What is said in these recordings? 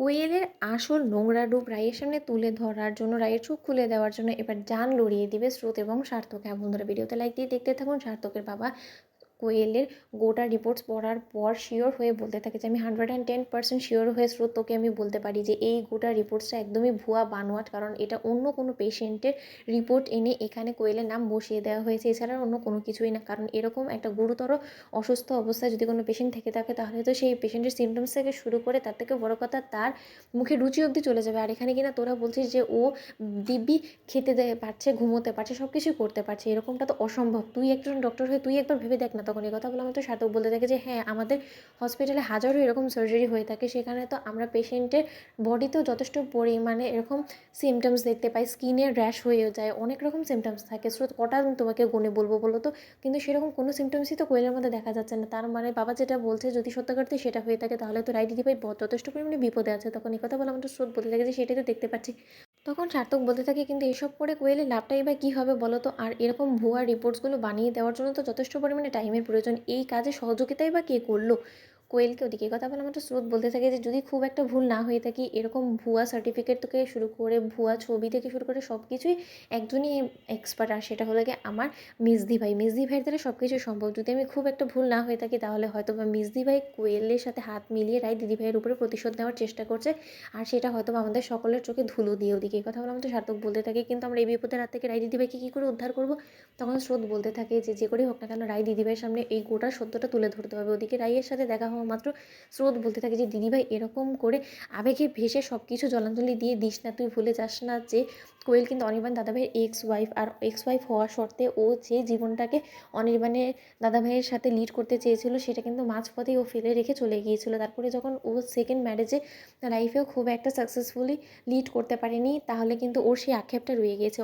কোয়েলের আসল নোংরা রূপ রাইয়ের সামনে তুলে ধরার জন্য, রাইয়ের চোখ খুলে দেওয়ার জন্য এবার জান লড়িয়ে দিবে স্রোত এবং সার্থক। হ্যাঁ বন্ধুরা, ভিডিওতে লাইক দিয়ে দেখতে থাকুন। সার্থকের বাবা কোয়েলের গোটা রিপোর্টস পড়ার পর শিওর হয়ে বলতে থাকে যে আমি 110% শিওর হয়ে স্রোত তোকে আমি বলতে পারি যে এই গোটা রিপোর্টসটা একদমই ভুয়া বানোয়াট, কারণ এটা অন্য কোনো পেশেন্টের রিপোর্ট এনে এখানে কোয়েলের নাম বসিয়ে দেওয়া হয়েছে, এছাড়া অন্য কোনো কিছুই না। কারণ এরকম একটা গুরুতর অসুস্থ অবস্থায় যদি কোনো পেশেন্ট থেকে থাকে তাহলে তো সেই পেশেন্টের সিমটমস থেকে শুরু করে তার থেকে বড় কথা তার মুখে রুচি অবধি চলে যাবে। আর এখানে কিনা তোরা বলছিস যে ও দিব্যি খেতে পারছে, ঘুমোতে পারছে, সব কিছুই করতে পারছে, এরকমটা তো অসম্ভব। তুই একজন ডক্টর হয়ে তুই একবার ভেবে দেখ না। তখন এই কথা বলে আমাদের সার্থক বলতে থাকে যে হ্যাঁ, আমাদের হসপিটালে হাজারো এরকম সার্জারি হয়ে থাকে, সেখানে তো আমরা পেশেন্টের বডিতেও যথেষ্ট পরিমাণে এরকম সিমটমস দেখতে পাই, স্কিনের র্যাশ হয়ে যায়, অনেক রকম সিমটমস থাকে। স্রোত কটা আমি তোমাকে গুনে বলবো বলো তো? কিন্তু সেরকম কোনো সিমটমসই তো কোয়েলের মধ্যে দেখা যাচ্ছে না। তার মানে বাবা যেটা বলছে যদি সত্যিকারতে সেটা হয়ে থাকে তাহলে তো রায় দিদিভাই যথেষ্ট পরিমাণে বিপদে আছে। তখন এই কথা বলে আমাদের স্রোত বলতে থাকে যে সেটাই তো দেখতে পাচ্ছি। তখন সার্থক বলতে থাকে কিন্তু এসব করে কোয়েলের লাভটাই বা কী হবে বলো তো? আর এরকম ভুয়া রিপোর্টসগুলো বানিয়ে দেওয়ার জন্য তো যথেষ্ট পরিমাণে টাইমের প্রয়োজন। এই কাজে সহযোগিতাই বা কে করলো কোয়েলকে? ওদিকে কথা বলে আমাদের স্রোত বলতে থাকে যে যদি খুব একটা ভুল না হয়ে থাকে, এরকম ভুয়া সার্টিফিকেট থেকে শুরু করে ভুয়া ছবি থেকে শুরু করে সব কিছুই একজনই এক্সপার্ট, আর সেটা হলো গিয়ে আমার মিসদি ভাই। মিসদি ভাইয়ের দ্বারা সব কিছু সম্ভব। যদি আমি খুব একটা ভুল না হয়ে থাকি তাহলে হয়তো বা মিসদি ভাই কোয়েলের সাথে হাত মিলিয়ে রায় দিদি ভাইয়ের উপরে প্রতিশোধ নেওয়ার চেষ্টা করছে, আর সেটা হয়তো আমাদের সকলের চোখে ধুলো দিয়ে। ওদিকে এই কথা বলে আমাদের সার্থক বলতে থাকে কিন্তু আমরা এই বিপদের হাত থেকে রায় দিদিভাইকে কী করে উদ্ধার করবো? তখন স্রোত বলতে থাকে যে যে করেই হোক না কেন রায় দিদিভাইয়ের সামনে এই গোটা সত্যটা তুলে ধরতে হবে। ওদিকে রাইয়ের সাথে দেখা হওয়া মাত্র স্রোত বলতে থাকে যে দিদিভাই এরকম করে আবেগে ভেসে সব কিছু জলাঞ্জলি দিয়ে দিস না। তুই ভুলে যাস না যে কোয়েল কিন্তু অনির্বাণ দাদাভাইয়ের এক্স ওয়াইফ, আর এক্স ওয়াইফ হওয়া সত্ত্বে ও যে জীবনটাকে অনির্বাণের দাদাভাইয়ের সাথে লিড করতে চেয়েছিল সেটা কিন্তু মাঝপথেই ও ফেলে রেখে চলে গিয়েছিল। তারপরে যখন ও সেকেন্ড ম্যারেজে লাইফেও খুব একটা সাকসেসফুলি লিড করতে পারেনি, তাহলে কিন্তু ওর সেই আক্ষেপটা রয়ে গিয়েছে।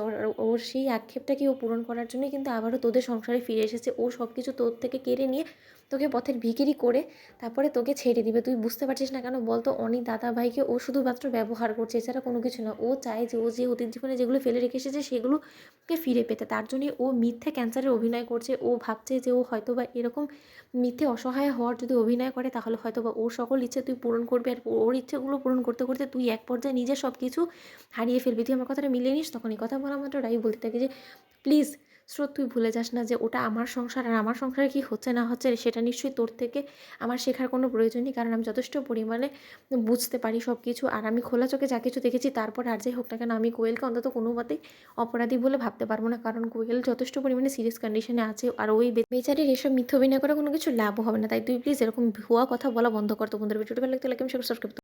ওর সেই আক্ষেপটাকে ও পূরণ করার জন্যই কিন্তু আবারও তোদের সংসারে ফিরে এসেছে। ও সব কিছু তোর থেকে কেড়ে নিয়ে তোকে পথের ভিখিরি করে তারপরে তোকে ছেড়ে দিবে। তুই বুঝতে পারছিস না কেন বলতো? অনি দাদা ভাইকে ও শুধুমাত্র ব্যবহার করছে, এছাড়া কোনো কিছু না। ও চায় যে ও যে অতীত জীবনে যেগুলো ফেলে রেখে এসেছে সেগুলোকে ফিরে পেতে। তার জন্যই ও মিথ্যে ক্যান্সারের অভিনয় করছে। ও ভাবছে যে ও হয়তো বা এরকম মিথ্যে অসহায় হওয়ার যদি অভিনয় করে তাহলে হয়তো বা ওর সকল ইচ্ছে তুই পূরণ করবি, আর ওর ইচ্ছেগুলো পূরণ করতে করতে তুই এক পর্যায়ে নিজের সব কিছু হারিয়ে ফেলবি। তুই আমার কথাটা মিলিয়ে নিস? তখন এই কথা বলা মাত্র রাই বলতে থাকে যে প্লিজ স্রোত, তুই ভুলে যাস না যে ওটা আমার সংসার, আর আমার সংসারে কী হচ্ছে না হচ্ছে সেটা নিশ্চয়ই তোর থেকে আমার শেখার কোনো প্রয়োজন নেই, কারণ আমি যথেষ্ট পরিমাণে বুঝতে পারি সব কিছু। আর আমি খোলা চোখে যা কিছু দেখেছি, তারপর আর যাই হোক না কেন আমি কোয়েলকে অন্তত কোনো মতেই অপরাধী বলে ভাবতে পারবো না, কারণ কোয়েল যথেষ্ট পরিমাণে সিরিয়াস কন্ডিশনে আছে। আর ওই বেচারির এসব মিথ্যে অভিনয় করে কোনো কিছু লাভও হবে না। তাই তুই প্লিজ এরকম ভুয়া কথা বলা বন্ধ কর। তো বন্ধুরা, ভিডিওটা ভালো লাগলে লাইক এবং সাবস্ক্রাইব